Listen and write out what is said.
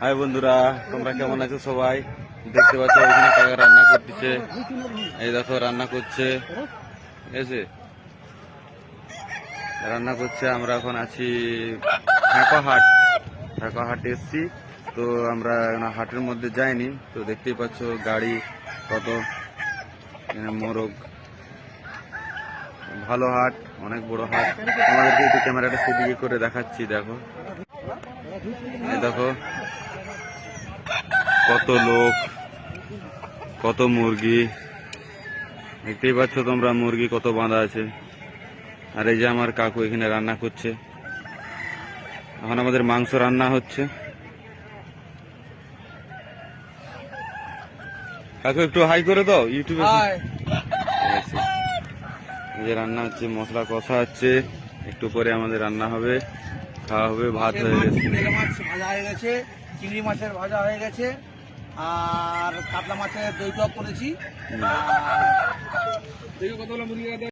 High বন্ধুরা, তোমরা কেমন আছো? সবাই দেখতে পাচ্ছ ওইখানে কাকা রান্না করতেছে। এই দেখো রান্না করছে, ঠিক আছে, রান্না করছে। আমরা এখন আছি ঢাকা হাট এসছি। তো আমরা হাটের মধ্যে যাইনি, তো দেখতেই পাচ্ছ গাড়ি কত, মোরগ। ভালো হাট, অনেক বড় হাট। আমাদেরকে একটু ক্যামেরাটা সেদিকে করে দেখাচ্ছি। দেখো, এই দেখো কত লোক, কত মুরগি। দেখতেই পাচ্ছ তোমরা মুরগি কত বাঁধা আছে। আর এই যে আমার কাকু এখানে রান্না করছে। এখন আমাদের মাংস রান্না হচ্ছে। কাকু একটু হাই করে দাও ইউটিউবে। এই যে রান্না হচ্ছে, মশলা কষা হচ্ছে, একটু পরে আমাদের রান্না হবে, খাওয়া হবে। ভাত হয়ে গেছে, মাছ ভাজা হয়ে গেছে, চিংড়ি মাছের ভাজা হয়ে গেছে, আর কাতলা মাছের দই টক করেছি।